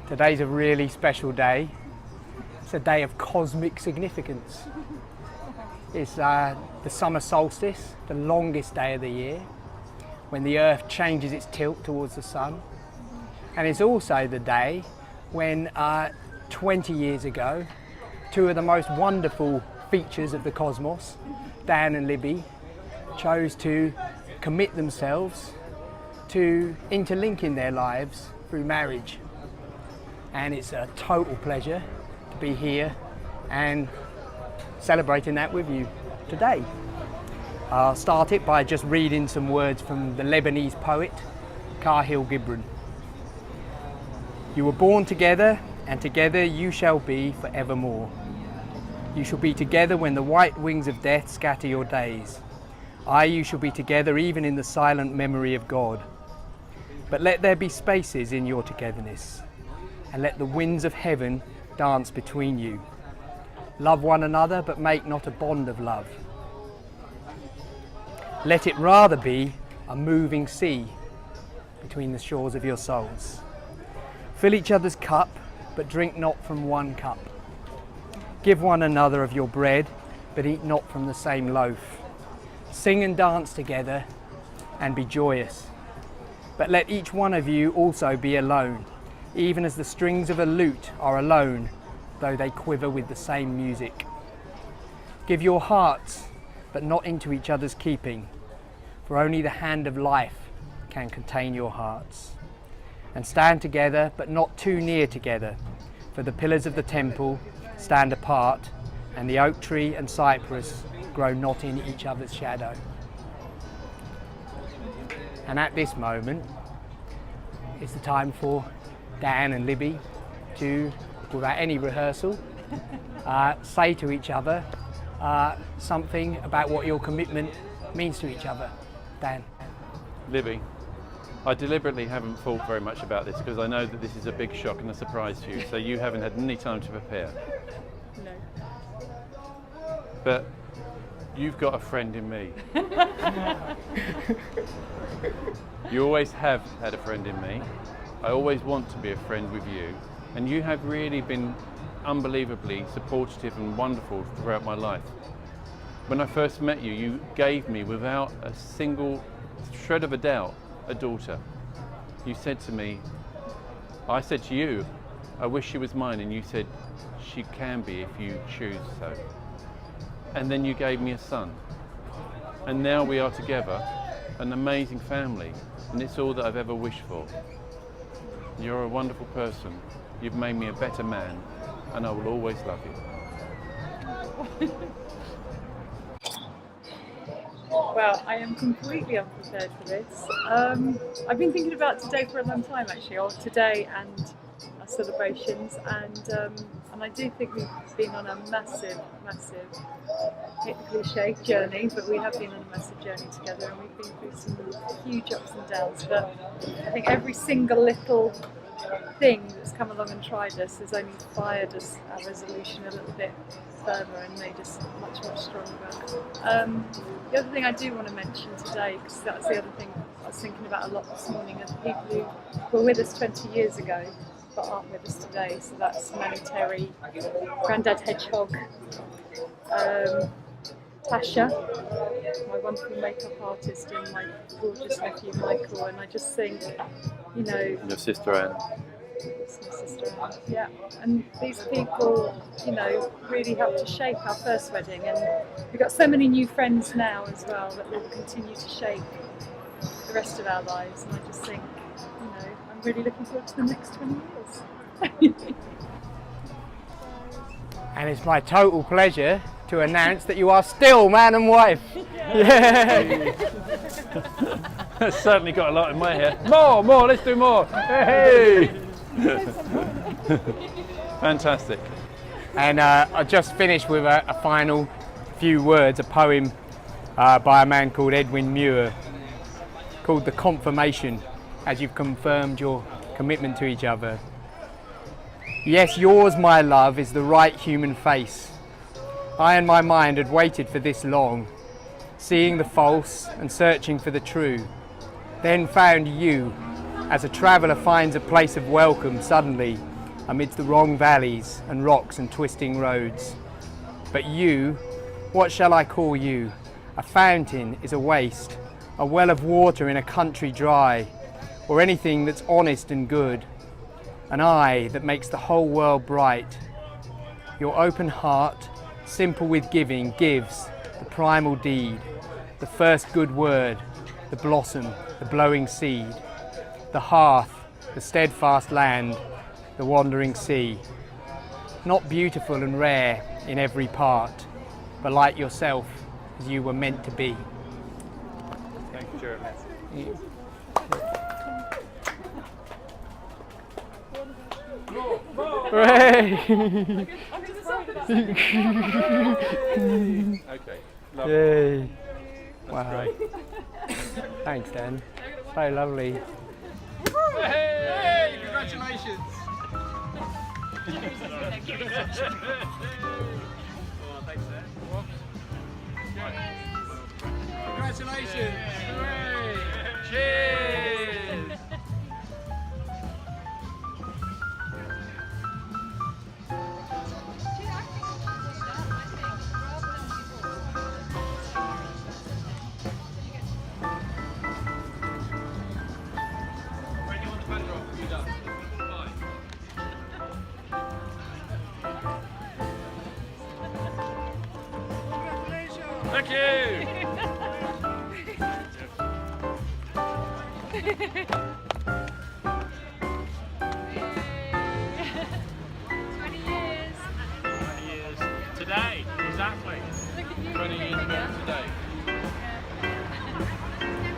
Today's a really special day. It's a day of cosmic significance. It's the summer solstice, the longest day of the year, when the earth changes its tilt towards the sun. And it's also the day when 20 years ago, two of the most wonderful features of the cosmos, Dan and Libby, chose to commit themselves to interlinking their lives through marriage. And it's a total pleasure to be here and celebrating that with you today. I'll start it by just reading some words from the Lebanese poet Khalil Gibran. You were born together, and together you shall be forevermore. You shall be together when the white wings of death scatter your days. Aye, you shall be together even in the silent memory of God. But let there be spaces in your togetherness, and let the winds of heaven dance between you. Love one another, but make not a bond of love. Let it rather be a moving sea between the shores of your souls. Fill each other's cup, but drink not from one cup. Give one another of your bread, but eat not from the same loaf. Sing and dance together, and be joyous. But let each one of you also be alone, even as the strings of a lute are alone, though they quiver with the same music. Give your hearts, but not into each other's keeping, for only the hand of life can contain your hearts. And stand together, but not too near together, for the pillars of the temple stand apart, and the oak tree and cypress grow not in each other's shadow. And at this moment, it's the time for Dan and Libby to, without any rehearsal, say to each other something about what your commitment means to each other. Dan. Libby, I deliberately haven't thought very much about this because I know that this is a big shock and a surprise to you, so you haven't had any time to prepare. No. But you've got a friend in me. You always have had a friend in me. I always want to be a friend with you, and you have really been unbelievably supportive and wonderful throughout my life. When I first met you, you gave me, without a single shred of a doubt, a daughter. You said to me, I said to you, I wish she was mine, and you said, she can be if you choose so. And then you gave me a son. And now we are together, an amazing family, and it's all that I've ever wished for. You're a wonderful person. You've made me a better man, and I will always love you. Well, I am completely unprepared for this. I've been thinking about today for a long time, actually, or today and our celebrations, and I do think we've been on a massive, hate the cliche, journey, but we have been on a massive journey together, and we've been through some huge ups and downs. But I think every single little thing that's come along and tried us has only fired us, our resolution a little bit further and made us much stronger. The other thing I do want to mention today, because that's the other thing I was thinking about a lot this morning, are the people who were with us 20 years ago but aren't with us today. So that's Manny Terry, Grandad Hedgehog, Tasha, my wonderful makeup artist, and my gorgeous nephew Michael. And I just think, you know, Your sister Anne. It's my sister Anne. Yeah, and these people, you know, really helped to shape our first wedding, and we've got so many new friends now as well that will continue to shape the rest of our lives. And I just think, you know, I'm really looking forward to the next 20 years. And it's my total pleasure to announce that you are still man and wife. Yeah. That's certainly got a lot in my hair. More, let's do more. Hey! Fantastic. And I just finished with a final few words, a poem by a man called Edwin Muir, called The Confirmation, as you've confirmed your commitment to each other. Yes, yours, my love, is the right human face. I and my mind had waited for this long, seeing the false and searching for the true, then found you, as a traveller finds a place of welcome suddenly amidst the wrong valleys and rocks and twisting roads. But you, what shall I call you? A fountain is a waste, a well of water in a country dry, or anything that's honest and good, an eye that makes the whole world bright. Your open heart, simple with giving, gives the primal deed, the first good word, the blossom, the blowing seed, the hearth, the steadfast land, the wandering sea. Not beautiful and rare in every part, but like yourself as you were meant to be. Thank you, Jeremy. Hooray! Okay, lovely. Yay! That's Wow. great. Thanks, Dan. So lovely. Hey! Congratulations! Congratulations! Hooray! Cheers! Thank you! 20 years. 20 years today, exactly. Look at you. 20 years ago today. Yeah.